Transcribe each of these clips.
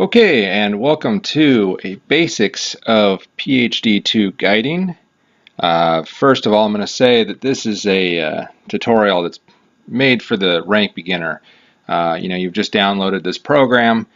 Okay, and welcome to a basics of PhD2 guiding. First of all, I'm going to say that this is a tutorial that's made for the rank beginner. You've just downloaded this program.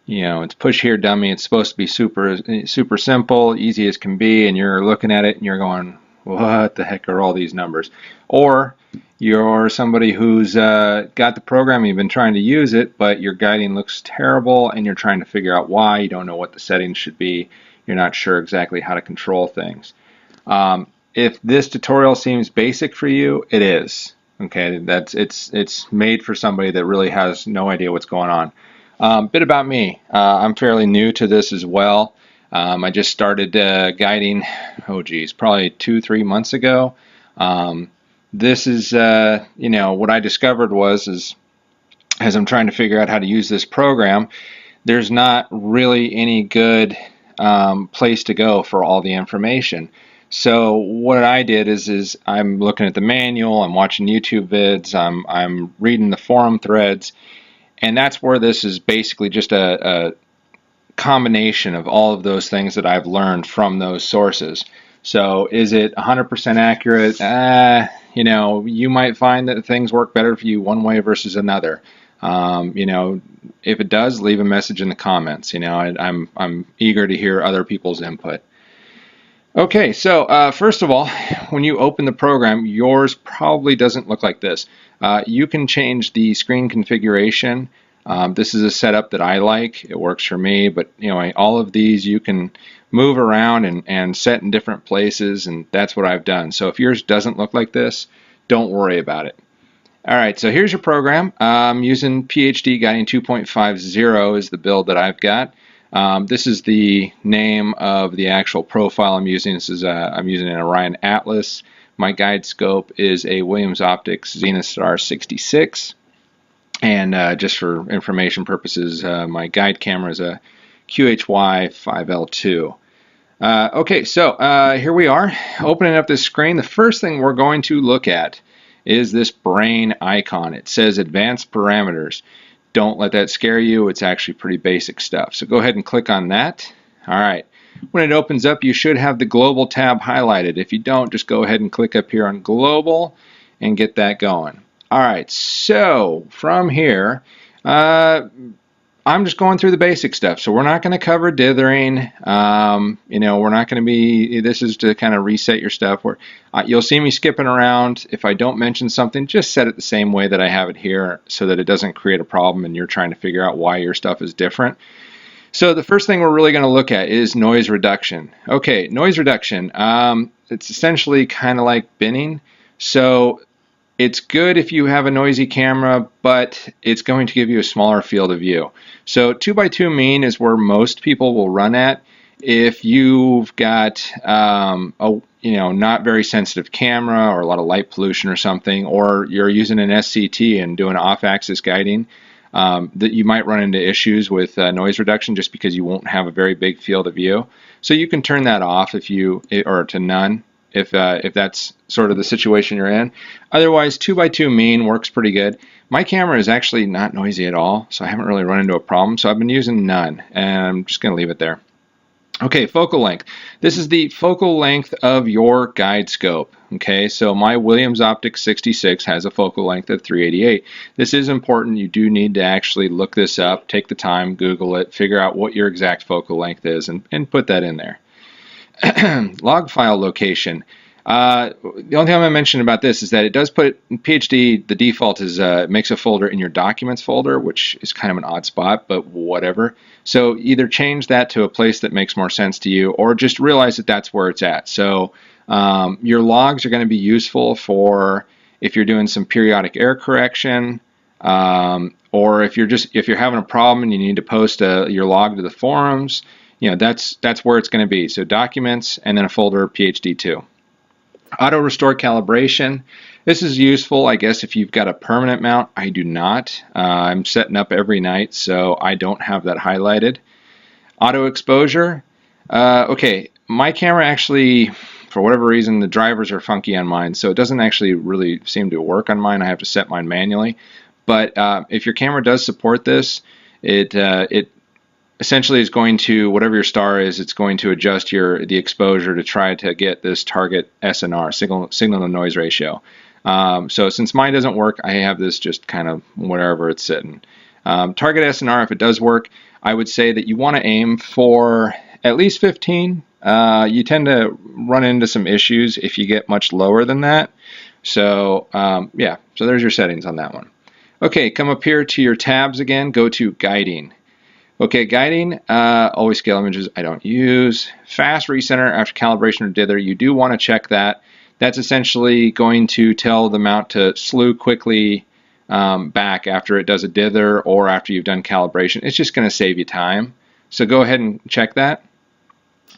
It's push here dummy. It's supposed to be super simple, easy as can be, and you're looking at it and you're going, what the heck are all these numbers? Or you're somebody who's got the program, you've been trying to use it, but your guiding looks terrible and you're trying to figure out why. You don't know what the settings should be. You're not sure exactly how to control things. If this tutorial seems basic for you, it is. Okay, it's made for somebody that really has no idea what's going on. Bit about me. I'm fairly new to this as well. I just started guiding, probably 2-3 months ago. This is, what I discovered is as I'm trying to figure out how to use this program, there's not really any good place to go for all the information. So what I did is I'm looking at the manual, I'm watching YouTube vids, I'm reading the forum threads, and that's where this is basically just a combination of all of those things that I've learned from those sources. So is it 100% accurate? You might find that things work better for you one way versus another. If it does, leave a message in the comments. I'm eager to hear other people's input. Okay, so first of all, when you open the program, yours probably doesn't look like this. You can change the screen configuration. This is a setup that I like. It works for me, but all of these you can move around and set in different places, and that's what I've done. So if yours doesn't look like this, don't worry about it. All right, so here's your program. I'm using PhD Guiding 2.50 is the build that I've got. This is the name of the actual profile I'm using. I'm using an Orion Atlas. My guide scope is a Williams Optics Zenith Star 66. And just for information purposes, my guide camera is a QHY 5L2. Okay, so here we are, opening up this screen. The first thing we're going to look at is this brain icon. It says Advanced Parameters. Don't let that scare you. It's actually pretty basic stuff. So go ahead and click on that. All right. When it opens up, you should have the Global tab highlighted. If you don't, just go ahead and click up here on Global and get that going. All right, so from here, I'm just going through the basic stuff. So we're not going to cover dithering. We're not going to be, this is to kind of reset your stuff. You'll see me skipping around. If I don't mention something, just set it the same way that I have it here so that it doesn't create a problem and you're trying to figure out why your stuff is different. So the first thing we're really going to look at is noise reduction. Okay, noise reduction. It's essentially kind of like binning. So it's good if you have a noisy camera, but it's going to give you a smaller field of view. So 2x2 mean is where most people will run at. If you've got not very sensitive camera or a lot of light pollution or something, or you're using an SCT and doing off-axis guiding, that you might run into issues with noise reduction just because you won't have a very big field of view. So you can turn that off or to none. If that's sort of the situation you're in. Otherwise, 2x2 mean works pretty good. My camera is actually not noisy at all, so I haven't really run into a problem. So I've been using none, and I'm just going to leave it there. Okay, focal length. This is the focal length of your guide scope. Okay, so my Williams Optics 66 has a focal length of 388. This is important. You do need to actually look this up, take the time, Google it, figure out what your exact focal length is, and put that in there. Log file location. The only thing I'm going to mention about this is that it does put PhD, the default is it makes a folder in your documents folder, which is kind of an odd spot, but whatever. So either change that to a place that makes more sense to you, or just realize that that's where it's at. So your logs are going to be useful for if you're doing some periodic error correction, or if you're having a problem and you need to post your log to the forums. That's where it's going to be. So documents and then a folder PhD2. Auto restore calibration. This is useful, I guess, if you've got a permanent mount. I do not. I'm setting up every night, so I don't have that highlighted. Auto exposure. Okay, my camera actually, for whatever reason, the drivers are funky on mine, so it doesn't actually really seem to work on mine. I have to set mine manually. But if your camera does support this, it essentially is going to, whatever your star is, it's going to adjust the exposure to try to get this target SNR, signal to noise ratio. So since mine doesn't work, I have this just kind of wherever it's sitting. Target SNR, if it does work, I would say that you want to aim for at least 15. You tend to run into some issues if you get much lower than that. So yeah, so there's your settings on that one. Okay, come up here to your tabs again, go to guiding. Okay, guiding, always scale images I don't use. Fast recenter after calibration or dither, you do want to check that. That's essentially going to tell the mount to slew quickly back after it does a dither or after you've done calibration. It's just going to save you time. So go ahead and check that.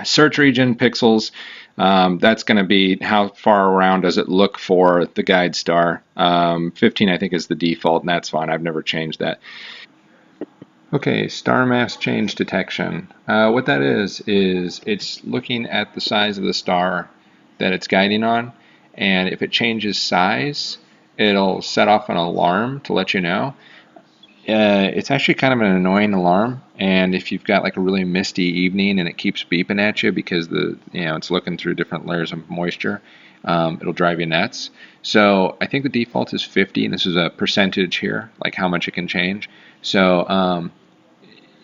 Search region, pixels, that's going to be how far around does it look for the guide star. 15 I think is the default, and that's fine. I've never changed that. Okay, star mass change detection. What that is it's looking at the size of the star that it's guiding on, and if it changes size, it'll set off an alarm to let you know. It's actually kind of an annoying alarm, and if you've got like a really misty evening and it keeps beeping at you because it's looking through different layers of moisture, it'll drive you nuts. So I think the default is 50, and this is a percentage here, like how much it can change. So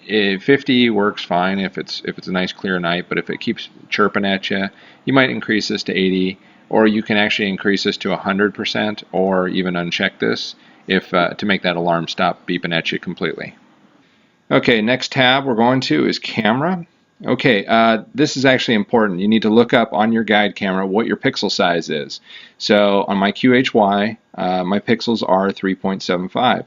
50 works fine if it's a nice clear night, but if it keeps chirping at you, you might increase this to 80, or you can actually increase this to 100%, or even uncheck this if to make that alarm stop beeping at you completely. Okay, next tab we're going to is camera. Okay, this is actually important. You need to look up on your guide camera what your pixel size is. So on my QHY, my pixels are 3.75.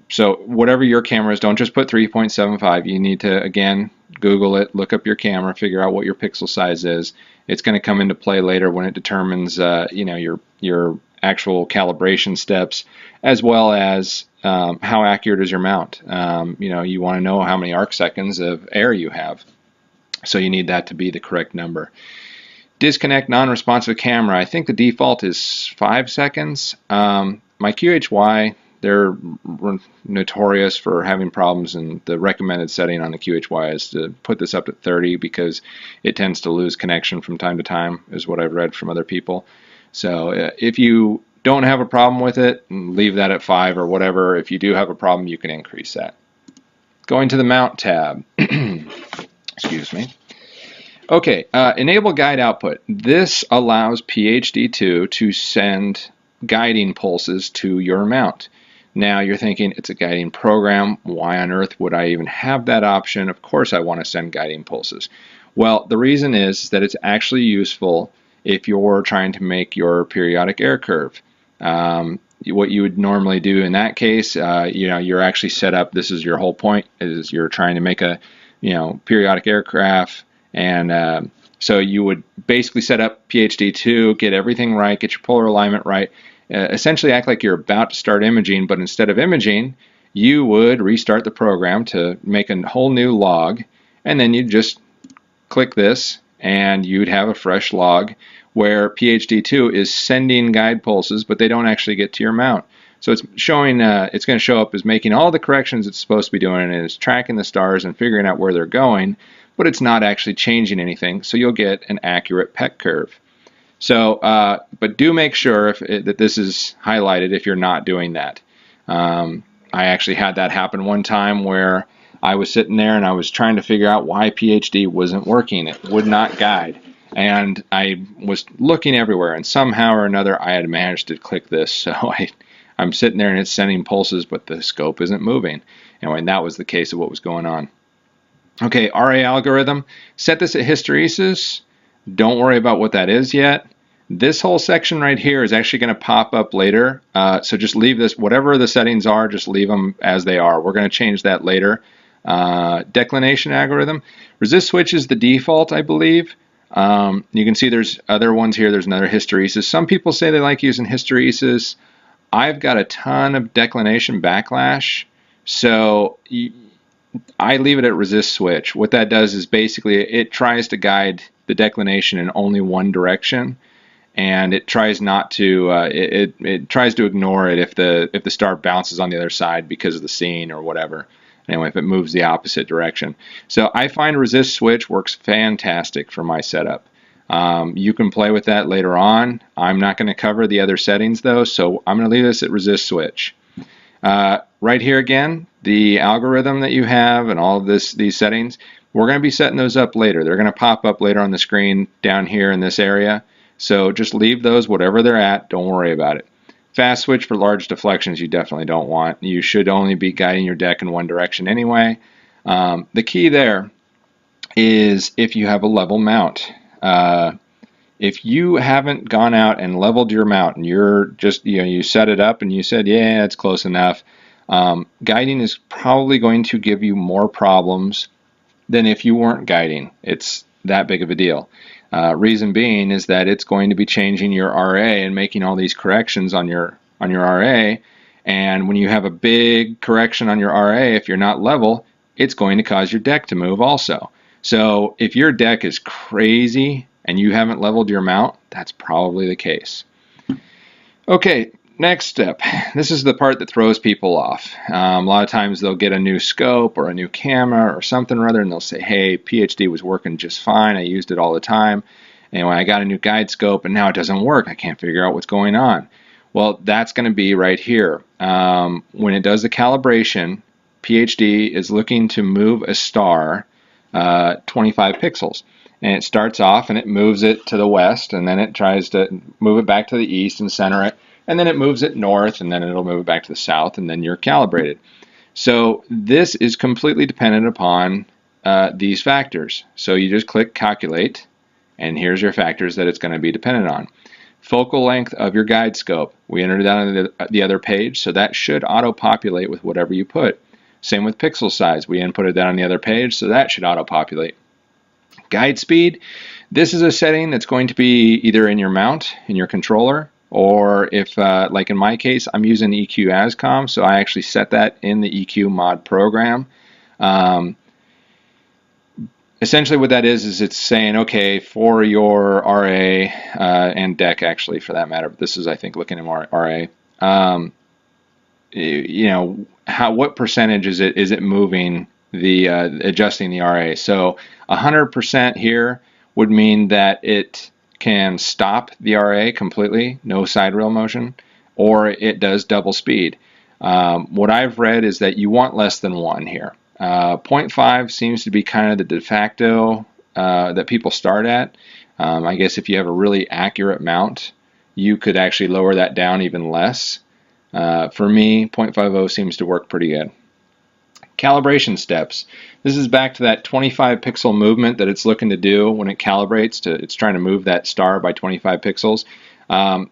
So whatever your camera is, don't just put 3.75. You need to, again, Google it, look up your camera, figure out what your pixel size is. It's going to come into play later when it determines, your actual calibration steps, as well as how accurate is your mount. You want to know how many arc seconds of air you have. So you need that to be the correct number. Disconnect non-responsive camera. I think the default is 5 seconds. My QHY, they're notorious for having problems, and the recommended setting on the QHY is to put this up to 30 because it tends to lose connection from time to time, is what I've read from other people. So if you don't have a problem with it, leave that at 5 or whatever. If you do have a problem, you can increase that. Going to the Mount tab. Excuse me. Okay, enable guide output. This allows PHD2 to send guiding pulses to your mount. Now you're thinking, it's a guiding program. Why on earth would I even have that option? Of course I want to send guiding pulses. Well, the reason is that it's actually useful if you're trying to make your periodic error curve. What you would normally do in that case, you're actually set up, this is your whole point, is you're trying to make a periodic error graph, and so you would basically set up PHD2, get everything right, get your polar alignment right, essentially act like you're about to start imaging, but instead of imaging, you would restart the program to make a whole new log, and then you'd just click this, and you'd have a fresh log where PHD2 is sending guide pulses, but they don't actually get to your mount. So it's showing, it's going to show up as making all the corrections it's supposed to be doing, and it's tracking the stars and figuring out where they're going, but it's not actually changing anything, so you'll get an accurate PEC curve. So, but do make sure that this is highlighted if you're not doing that. I actually had that happen one time where I was sitting there and I was trying to figure out why PHD wasn't working. It would not guide. And I was looking everywhere, and somehow or another I had managed to click this. So I'm sitting there and it's sending pulses, but the scope isn't moving. Anyway, and that was the case of what was going on. Okay, RA algorithm. Set this at hysteresis. Don't worry about what that is yet. This whole section right here is actually going to pop up later. So just leave this, whatever the settings are, just leave them as they are. We're going to change that later. Declination algorithm. Resist switch is the default, I believe. You can see there's other ones here. There's another hysteresis. Some people say they like using hysteresis. I've got a ton of declination backlash, so I leave it at resist switch. What that does is basically it tries to guide the declination in only one direction, and it tries not to. It tries to ignore it if the star bounces on the other side because of the scene or whatever. Anyway, if it moves the opposite direction. So I find resist switch works fantastic for my setup. You can play with that later on. I'm not going to cover the other settings though, so I'm going to leave this at resist switch. Right here again, the algorithm that you have and all of these settings, we're going to be setting those up later. They're going to pop up later on the screen down here in this area. So just leave those whatever they're at. Don't worry about it. Fast switch for large deflections you definitely don't want. You should only be guiding your deck in one direction anyway. The key there is if you have a level mount. If you haven't gone out and leveled your mount and you're just, you set it up and you said, yeah, it's close enough, guiding is probably going to give you more problems than if you weren't guiding. It's that big of a deal. Reason being is that it's going to be changing your RA and making all these corrections on your RA, and when you have a big correction on your RA, if you're not level, it's going to cause your deck to move also. So if your deck is crazy and you haven't leveled your mount, that's probably the case. Okay, next step. This is the part that throws people off. A lot of times they'll get a new scope or a new camera or something or other, and they'll say, hey, PhD was working just fine. I used it all the time. And when I got a new guide scope and now it doesn't work, I can't figure out what's going on. Well, that's going to be right here. When it does the calibration, PhD is looking to move a star 25 pixels. And it starts off and it moves it to the west, and then it tries to move it back to the east and center it, and then it moves it north, and then it'll move it back to the south, and then you're calibrated. So this is completely dependent upon these factors. So you just click calculate, and here's your factors that it's going to be dependent on. Focal length of your guide scope. We entered that on the other page, so that should auto-populate with whatever you put. Same with pixel size. We inputted that on the other page, so that should auto-populate. Guide speed, this is a setting that's going to be either in your mount, in your controller, or if, like in my case, I'm using EQ ASCOM, so I actually set that in the EQ mod program. Essentially what that is it's saying, okay, for your RA, and deck actually for that matter, but this is, I think, looking at more RA, what percentage is it moving the adjusting the RA. So 100% here would mean that it can stop the RA completely, no side rail motion, or it does double speed. What I've read is that you want less than 1 here. 0.5 seems to be kind of the de facto that people start at. I guess if you have a really accurate mount, you could actually lower that down even less. For me, 0.50 seems to work pretty good. Calibration steps. This is back to that 25 pixel movement that it's looking to do when it calibrates. It's trying to move that star by 25 pixels. What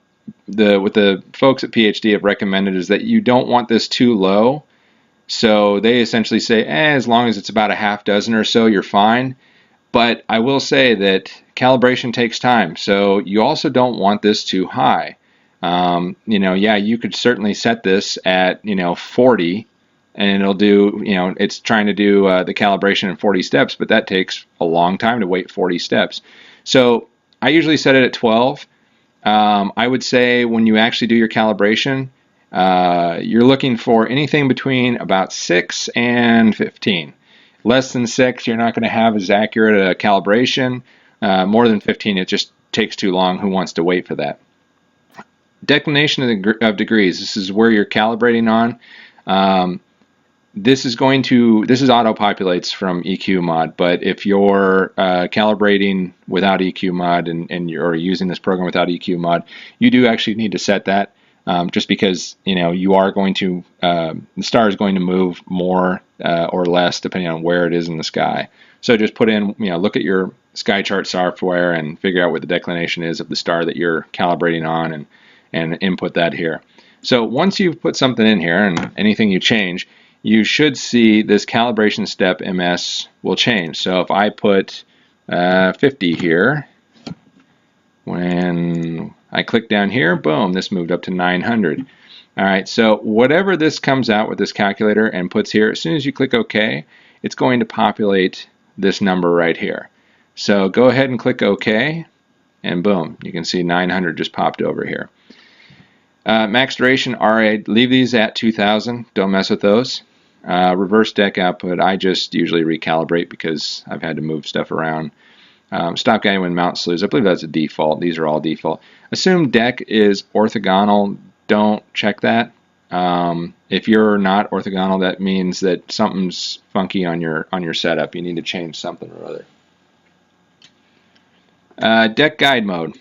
the folks at PhD have recommended is that you don't want this too low. So they essentially say, as long as it's about a half dozen or so, you're fine. But I will say that calibration takes time. So you also don't want this too high. You could certainly set this at, 40. And it'll do, it's trying to do the calibration in 40 steps, but that takes a long time to wait 40 steps. So I usually set it at 12. I would say when you actually do your calibration, you're looking for anything between about 6 and 15. Less than 6, you're not going to have as accurate a calibration. More than 15, it just takes too long. Who wants to wait for that? Declination of degrees. This is where you're calibrating on. This is auto-populates from EQ mod, but if you're calibrating without EQ mod and you're using this program without EQ mod, you do actually need to set that just because you are going to, the star is going to move more or less depending on where it is in the sky. So just put in, look at your sky chart software and figure out what the declination is of the star that you're calibrating on and input that here. So once you've put something in here and anything you change, you should see this calibration step MS will change. So if I put 50 here, when I click down here, boom, this moved up to 900. All right, so whatever this comes out with this calculator and puts here, as soon as you click OK, it's going to populate this number right here. So go ahead and click OK, and boom, you can see 900 just popped over here. Max duration, RA, leave these at 2000. Don't mess with those. Reverse deck output, I just usually recalibrate because I've had to move stuff around. Stop guiding when mount slews, I believe that's a default. These are all default. Assume deck is orthogonal. Don't check that. If you're not orthogonal, that means that something's funky on your setup. You need to change something or other. Deck guide mode.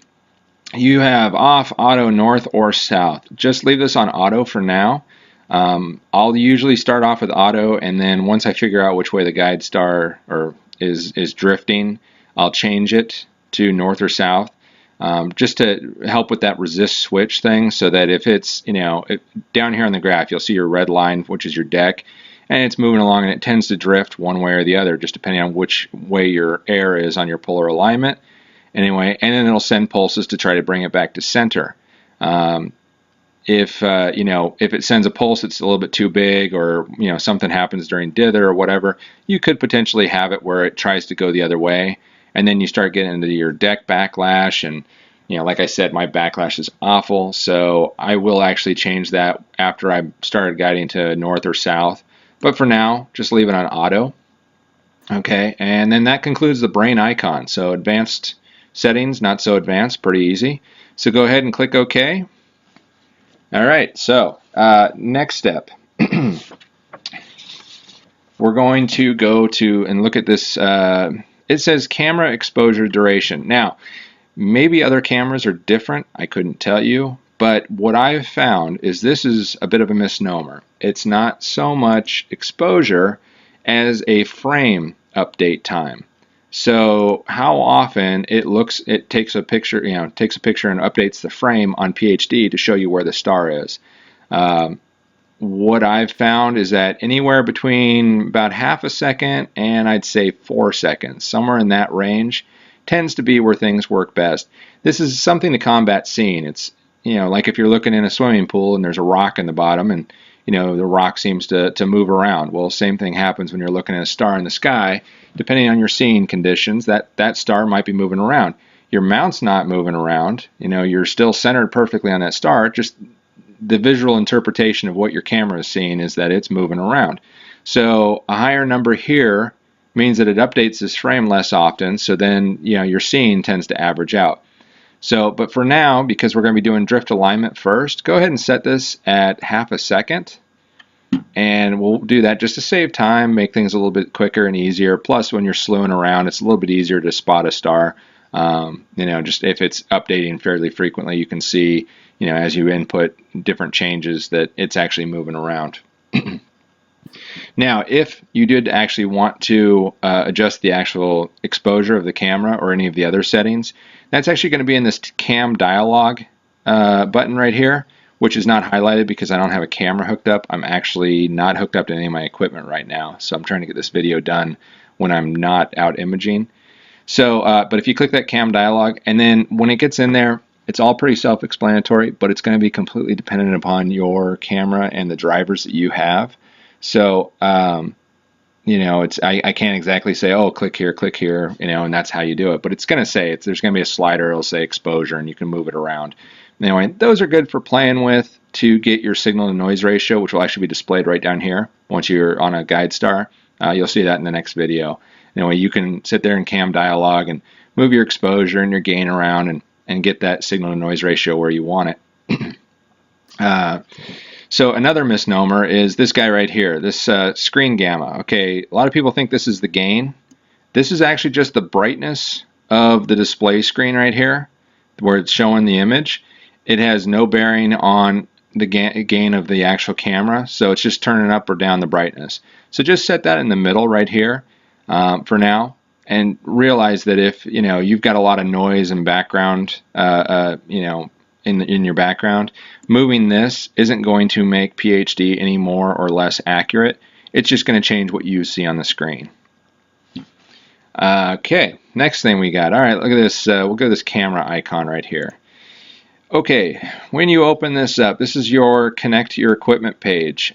You have off, auto, north, or south. Just leave this on auto for now. I'll usually start off with auto, and then once I figure out which way the guide star is drifting, I'll change it to north or south, just to help with that resist switch thing, so that if it's, down here on the graph, you'll see your red line, which is your deck, and it's moving along, and it tends to drift one way or the other, just depending on which way your air is on your polar alignment. Anyway, and then it'll send pulses to try to bring it back to center. If it sends a pulse that's a little bit too big, or something happens during dither or whatever, you could potentially have it where it tries to go the other way, and then you start getting into your deck backlash. And like I said, my backlash is awful, so I will actually change that after I started guiding to north or south. But for now, just leave it on auto. Okay, and then that concludes the brain icon. So advanced settings, not so advanced, pretty easy. So go ahead and click OK. All right, so next step. We're going to go to and look at this. It says camera exposure duration. Now, maybe other cameras are different. I couldn't tell you. But what I've found is this is a bit of a misnomer. It's not so much exposure as a frame update time. So how often it takes a picture, and updates the frame on PhD to show you where the star is. What I've found is that anywhere between about half a second and I'd say 4 seconds, somewhere in that range, tends to be where things work best. This is something to combat seeing. It's, like if you're looking in a swimming pool and there's a rock in the bottom, and the rock seems to move around. Well, same thing happens when you're looking at a star in the sky. Depending on your seeing conditions, that star might be moving around. Your mount's not moving around. You're still centered perfectly on that star. Just the visual interpretation of what your camera is seeing is that it's moving around. So a higher number here means that it updates this frame less often. So then, your seeing tends to average out. So, but for now, because we're going to be doing drift alignment first, go ahead and set this at half a second. And we'll do that just to save time, make things a little bit quicker and easier. Plus, when you're slewing around, it's a little bit easier to spot a star. Just if it's updating fairly frequently, you can see, as you input different changes, that it's actually moving around. Now, if you did actually want to adjust the actual exposure of the camera or any of the other settings, that's actually going to be in this cam dialog button right here, which is not highlighted because I don't have a camera hooked up. I'm actually not hooked up to any of my equipment right now, so I'm trying to get this video done when I'm not out imaging. So, but if you click that cam dialog, and then when it gets in there, it's all pretty self-explanatory, but it's going to be completely dependent upon your camera and the drivers that you have. So, I can't exactly say, oh, click here, and that's how you do it. But it's going to say, there's going to be a slider, it'll say exposure, and you can move it around. Anyway, those are good for playing with to get your signal to noise ratio, which will actually be displayed right down here once you're on a guide star. You'll see that in the next video. Anyway, you can sit there in cam dialog and move your exposure and your gain around and get that signal to noise ratio where you want it. So another misnomer is this guy right here, this screen gamma. Okay, a lot of people think this is the gain. This is actually just the brightness of the display screen right here, where it's showing the image. It has no bearing on the gain of the actual camera, so it's just turning up or down the brightness. So just set that in the middle right here for now, and realize that if you've got a lot of noise and background, in your background, moving this isn't going to make PhD any more or less accurate. It's just going to change what you see on the screen. Okay, next thing we got. All right, look at this. We'll go to this camera icon right here. Okay, when you open this up, this is your connect to your equipment page.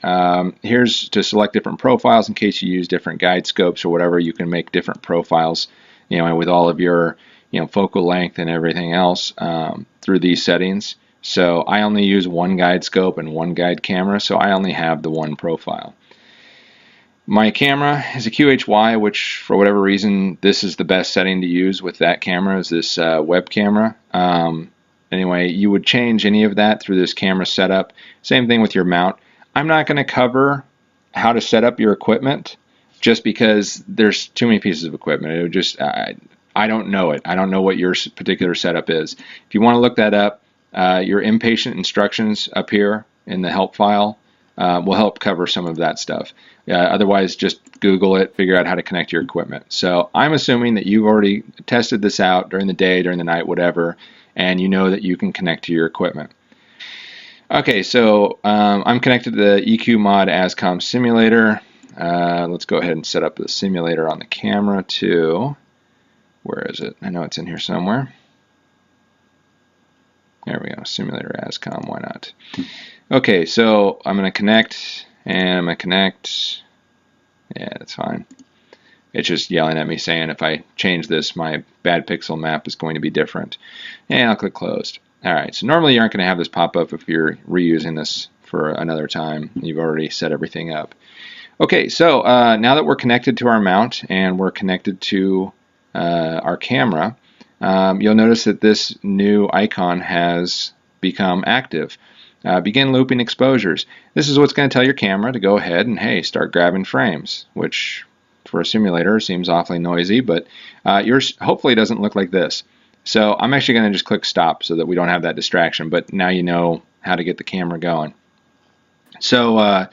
Here's to select different profiles in case you use different guide scopes or whatever. You can make different profiles, with all of your focal length and everything else through these settings. So I only use one guide scope and one guide camera, so I only have the one profile. My camera is a QHY, which for whatever reason, this is the best setting to use with that camera, is this web camera. Anyway, you would change any of that through this camera setup. Same thing with your mount. I'm not going to cover how to set up your equipment just because there's too many pieces of equipment. It would just, I don't know it. I don't know what your particular setup is. If you want to look that up, your inpatient instructions up here in the help file will help cover some of that stuff. Otherwise, just Google it, figure out how to connect your equipment. So I'm assuming that you've already tested this out during the day, during the night, whatever, and you know that you can connect to your equipment. Okay, so I'm connected to the EQ Mod ASCOM simulator. Let's go ahead and set up the simulator on the camera too. Where is it? I know it's in here somewhere. There we go, simulator ASCOM, why not? Okay, so I'm going to connect, and I'm going to connect. Yeah, that's fine. It's just yelling at me saying if I change this, my bad pixel map is going to be different. And I'll click closed. All right, so normally you aren't going to have this pop up if you're reusing this for another time. You've already set everything up. Okay, so now that we're connected to our mount and we're connected to our camera, you'll notice that this new icon has become active. Begin looping exposures. This is what's going to tell your camera to go ahead and, hey, start grabbing frames, which for a simulator seems awfully noisy, but yours hopefully doesn't look like this. So I'm actually going to just click stop so that we don't have that distraction, but now you know how to get the camera going. So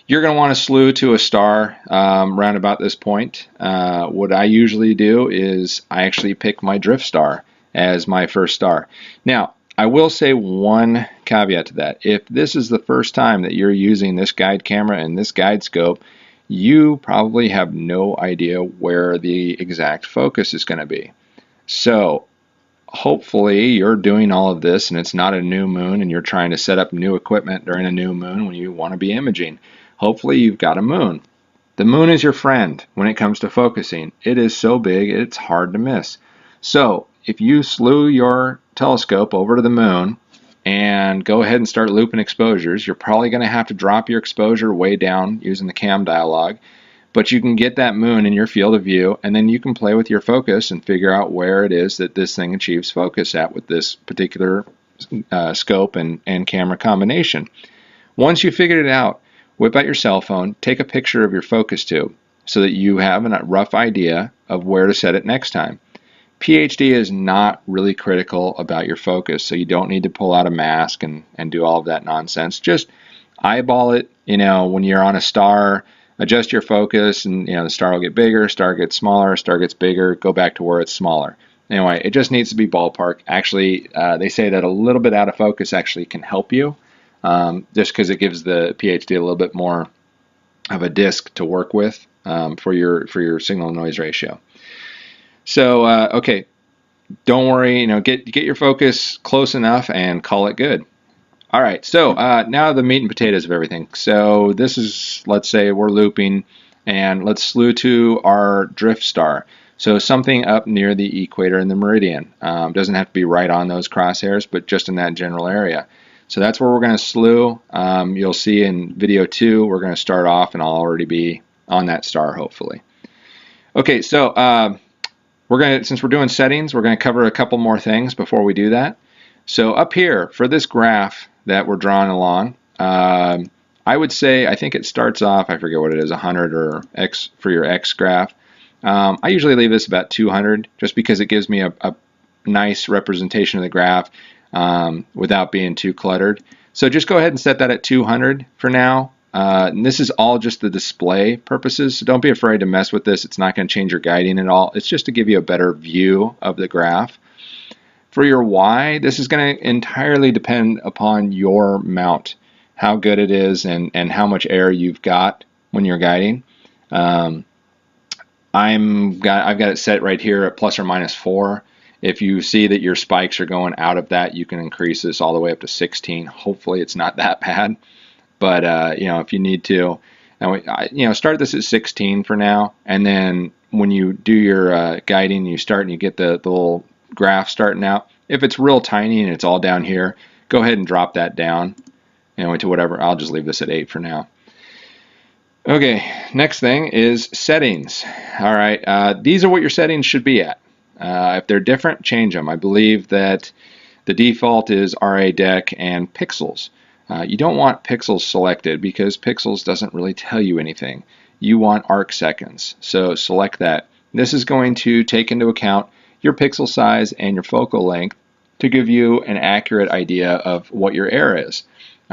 you're going to want to slew to a star round about this point. What I usually do is I actually pick my drift star as my first star. Now, I will say one caveat to that. If this is the first time that you're using this guide camera and this guide scope, you probably have no idea where the exact focus is going to be. So hopefully you're doing all of this and it's not a new moon and you're trying to set up new equipment during a new moon when you want to be imaging. Hopefully you've got a moon. The moon is your friend when it comes to focusing. It is so big it's hard to miss. So if you slew your telescope over to the moon and go ahead and start looping exposures, you're probably going to have to drop your exposure way down using the cam dialog, but you can get that moon in your field of view, and then you can play with your focus and figure out where it is that this thing achieves focus at with this particular scope and camera combination. Once you figured it out, whip out your cell phone, take a picture of your focus tube so that you have a rough idea of where to set it next time. PhD is not really critical about your focus, so you don't need to pull out a mask and do all of that nonsense. Just eyeball it, when you're on a star, adjust your focus, and the star will get bigger, star gets smaller, star gets bigger, go back to where it's smaller. Anyway, it just needs to be ballpark. Actually, they say that a little bit out of focus actually can help you, just because it gives the PhD a little bit more of a disk to work with for your signal noise ratio. So, okay, don't worry, get your focus close enough and call it good. All right, so now the meat and potatoes of everything. So this is, let's say we're looping, and let's slew to our drift star. So something up near the equator and the meridian. Doesn't have to be right on those crosshairs, but just in that general area. So that's where we're going to slew. You'll see in video 2, we're going to start off, and I'll already be on that star, hopefully. Okay, so since we're doing settings, we're going to cover a couple more things before we do that. So up here, for this graph that we're drawing along, I would say, I think it starts off, I forget what it is, 100 or X for your X graph. I usually leave this about 200 just because it gives me a nice representation of the graph without being too cluttered. So just go ahead and set that at 200 for now. And this is all just the display purposes, so don't be afraid to mess with this. It's not going to change your guiding at all. It's just to give you a better view of the graph. For your Y, this is going to entirely depend upon your mount, how good it is and how much air you've got when you're guiding. I've got it set right here at plus or minus 4. If you see that your spikes are going out of that, you can increase this all the way up to 16. Hopefully it's not that bad. But if you need to, start this at 16 for now, and then when you do your guiding, you start and you get the little graph starting out. If it's real tiny and it's all down here, go ahead and drop that down, to whatever. I'll just leave this at 8 for now. Okay, next thing is settings. All right, these are what your settings should be at. If they're different, change them. I believe that the default is RA deck and pixels. You don't want pixels selected because pixels doesn't really tell you anything. You want arc seconds, so select that. This is going to take into account your pixel size and your focal length to give you an accurate idea of what your error is.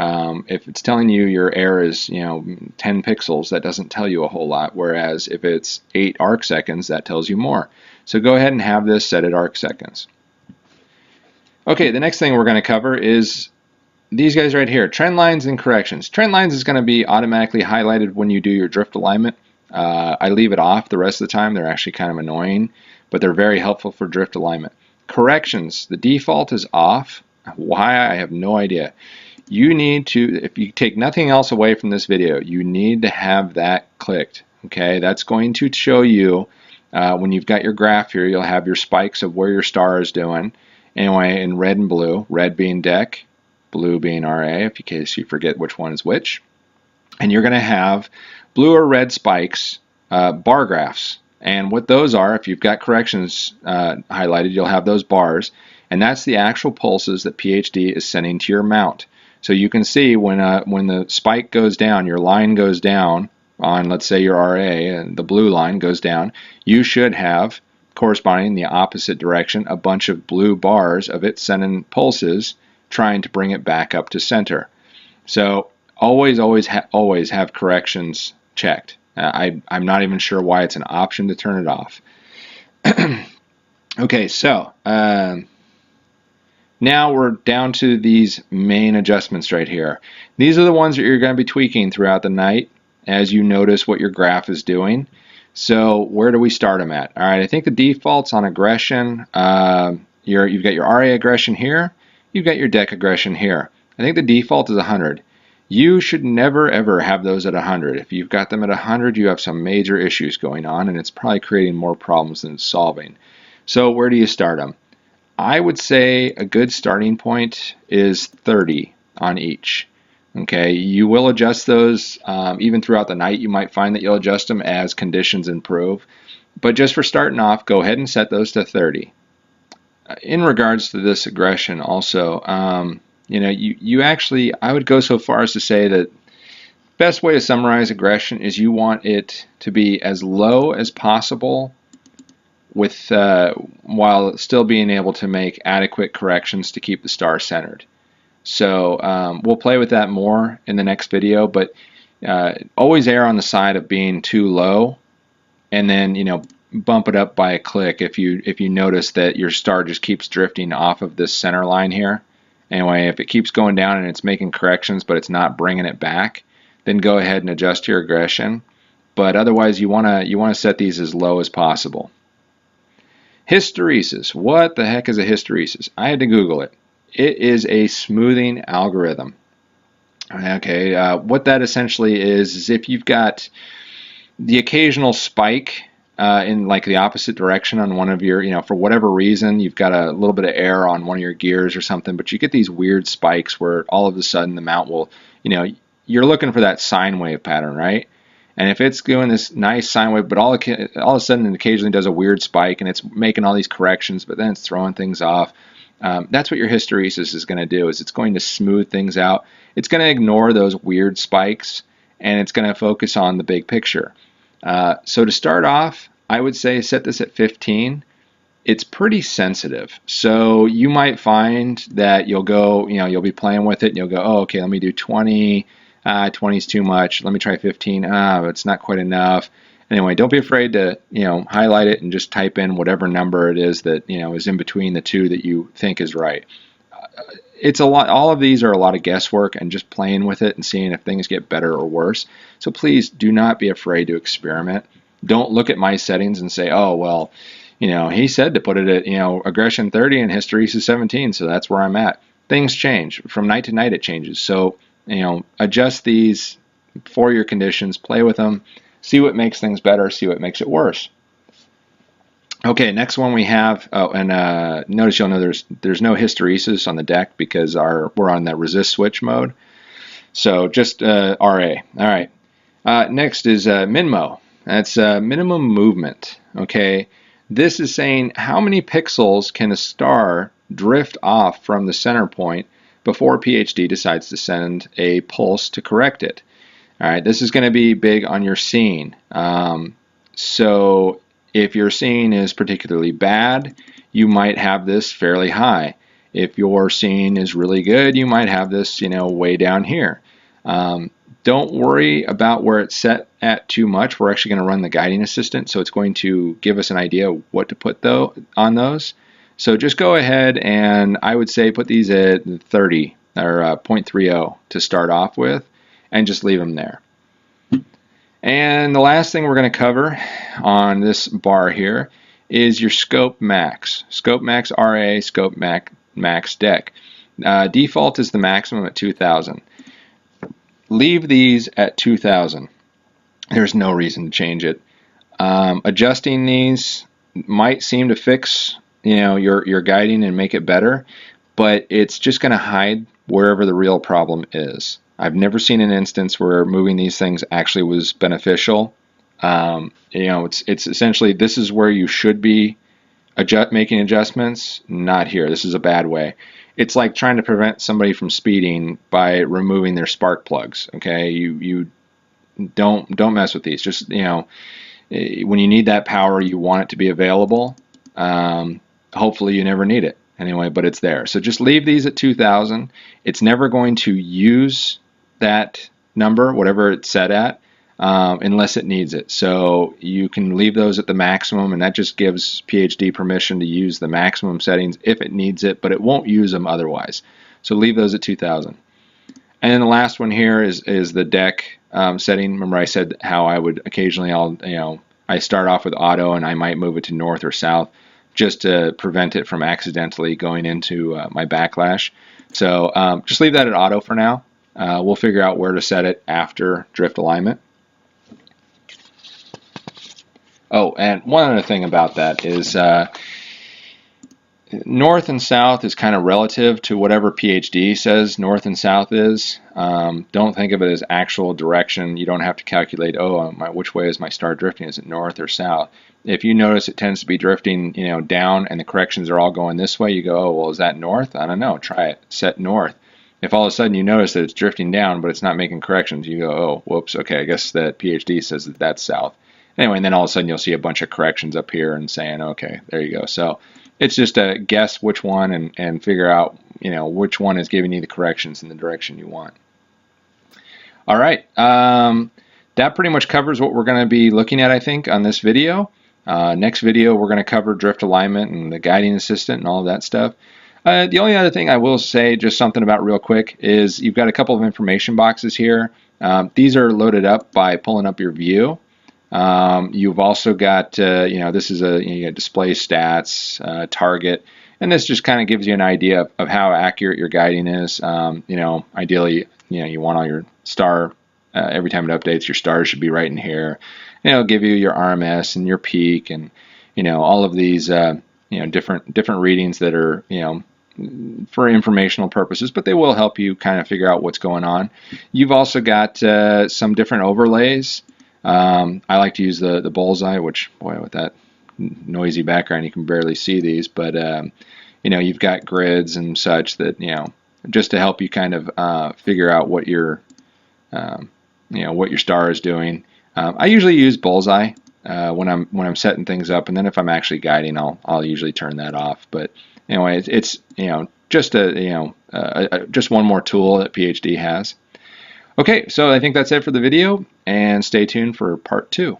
If it's telling you your error is 10 pixels, that doesn't tell you a whole lot, whereas if it's 8 arc seconds, that tells you more. So go ahead and have this set at arc seconds. Okay, the next thing we're going to cover is these guys right here, trend lines and corrections. Trend lines is going to be automatically highlighted when you do your drift alignment. I leave it off the rest of the time. They're actually kind of annoying, but they're very helpful for drift alignment. Corrections, the default is off. Why? I have no idea. You need to, if you take nothing else away from this video, you need to have that clicked. Okay, that's going to show you when you've got your graph here, you'll have your spikes of where your star is doing. Anyway, in red and blue, red being deck, blue being RA, in case you forget which one is which. And you're going to have blue or red spikes, bar graphs. And what those are, if you've got corrections highlighted, you'll have those bars. And that's the actual pulses that PhD is sending to your mount. So you can see when the spike goes down, your line goes down on, let's say, your RA, and the blue line goes down, you should have, corresponding in the opposite direction, a bunch of blue bars of it sending pulses trying to bring it back up to center. So always have corrections checked. I'm not even sure why it's an option to turn it off. Okay, so now we're down to these main adjustments right here. These are the ones that you're going to be tweaking throughout the night as you notice what your graph is doing. So where do we start them at? All right, I think the default's on aggression. You've got your RA aggression here. You've got your deck aggression here. I think the default is 100. You should never ever have those at 100. If you've got them at 100, you have some major issues going on, and it's probably creating more problems than it's solving. So where do you start them? I would say a good starting point is 30 on each. Okay, you will adjust those even throughout the night. You might find that you'll adjust them as conditions improve. But just for starting off, go ahead and set those to 30. In regards to this aggression also, you actually, I would go so far as to say that best way to summarize aggression is you want it to be as low as possible with while still being able to make adequate corrections to keep the star centered. So we'll play with that more in the next video, but always err on the side of being too low, and then bump it up by a click if you notice that your star just keeps drifting off of this center line here. Anyway, if it keeps going down and it's making corrections but it's not bringing it back, then go ahead and adjust your aggression. But otherwise, you want to set these as low as possible. Hysteresis. What the heck is a hysteresis? I had to Google it. It is a smoothing algorithm. Okay, what that essentially is if you've got the occasional spike in like the opposite direction on one of your, for whatever reason, you've got a little bit of error on one of your gears or something, but you get these weird spikes where all of a sudden the mount will, you're looking for that sine wave pattern, right? And if it's doing this nice sine wave, but all of a sudden it occasionally does a weird spike and it's making all these corrections, but then it's throwing things off, that's what your hysteresis is going to do, is it's going to smooth things out. It's going to ignore those weird spikes, and it's going to focus on the big picture. So to start off, I would say set this at 15. It's pretty sensitive. So you might find that you'll go, you'll be playing with it and you'll go, oh, okay, let me do 20. 20 is too much. Let me try 15. It's not quite enough. Anyway, don't be afraid to, highlight it and just type in whatever number it is that, is in between the two that you think is right. It's a lot. All of these are a lot of guesswork and just playing with it and seeing if things get better or worse. So please do not be afraid to experiment. Don't look at my settings and say, oh, well, he said to put it at, aggression 30 and hysteresis 17, so that's where I'm at. Things change. From night to night it changes. So, adjust these for your conditions, play with them, see what makes things better, see what makes it worse. Okay, next one we have, notice you'll know there's no hysteresis on the deck because we're on that resist switch mode. So just RA. All right. Next is minmo. That's minimum movement. Okay, this is saying how many pixels can a star drift off from the center point before PhD decides to send a pulse to correct it. All right, this is going to be big on your seeing. So if your seeing is particularly bad, you might have this fairly high. If your seeing is really good, you might have this, way down here. Don't worry about where it's set at too much. We're actually going to run the guiding assistant, so it's going to give us an idea of what to put on those. So just go ahead and I would say put these at 30 or 0.30 to start off with, and just leave them there. And the last thing we're going to cover on this bar here is your scope max. Scope max RA, scope max dec. Default is the maximum at 2000. Leave these at 2000. There's no reason to change it. Adjusting these might seem to fix your guiding and make it better, but it's just going to hide wherever the real problem is. I've never seen an instance where moving these things actually was beneficial. It's essentially, this is where you should be making adjustments, not here. This is a bad way. It's like trying to prevent somebody from speeding by removing their spark plugs. Okay, you don't mess with these. Just when you need that power, you want it to be available. Hopefully, you never need it anyway, but it's there. So just leave these at 2000. It's never going to use that number, whatever it's set at, unless it needs it. So you can leave those at the maximum, and that just gives PhD permission to use the maximum settings if it needs it, but it won't use them otherwise. So leave those at 2000. And then the last one here is the dec setting. Remember I said how I would occasionally, I start off with auto and I might move it to north or south just to prevent it from accidentally going into my backlash. So just leave that at auto for now. We'll figure out where to set it after drift alignment. Oh, and one other thing about that is north and south is kind of relative to whatever PhD says north and south is. Don't think of it as actual direction. You don't have to calculate, which way is my star drifting? Is it north or south? If you notice it tends to be drifting, down and the corrections are all going this way, you go, oh, well, is that north? I don't know. Try it. Set north. If all of a sudden you notice that it's drifting down, but it's not making corrections, you go, oh, whoops, okay, I guess that PhD says that that's south. Anyway, and then all of a sudden you'll see a bunch of corrections up here and saying, okay, there you go. So it's just a guess which one and figure out, which one is giving you the corrections in the direction you want. All right, that pretty much covers what we're going to be looking at, I think, on this video. Next video, we're going to cover drift alignment and the guiding assistant and all of that stuff. The only other thing I will say, just something about real quick, is you've got a couple of information boxes here. These are loaded up by pulling up your view. You've also got, this is you got display stats, target, and this just kind of gives you an idea of how accurate your guiding is. Ideally, you want all your star, every time it updates, your stars should be right in here. It'll give you your RMS and your peak and, all of these, different readings that are, for informational purposes, but they will help you kind of figure out what's going on. You've also got some different overlays. I like to use the bullseye, which, boy, with that noisy background, you can barely see these, but, you've got grids and such that, just to help you kind of figure out what your star is doing. I usually use bullseye when I'm setting things up, and then if I'm actually guiding, I'll usually turn that off. But anyway, it's just just one more tool that PhD has. Okay, so I think that's it for the video, and stay tuned for part 2.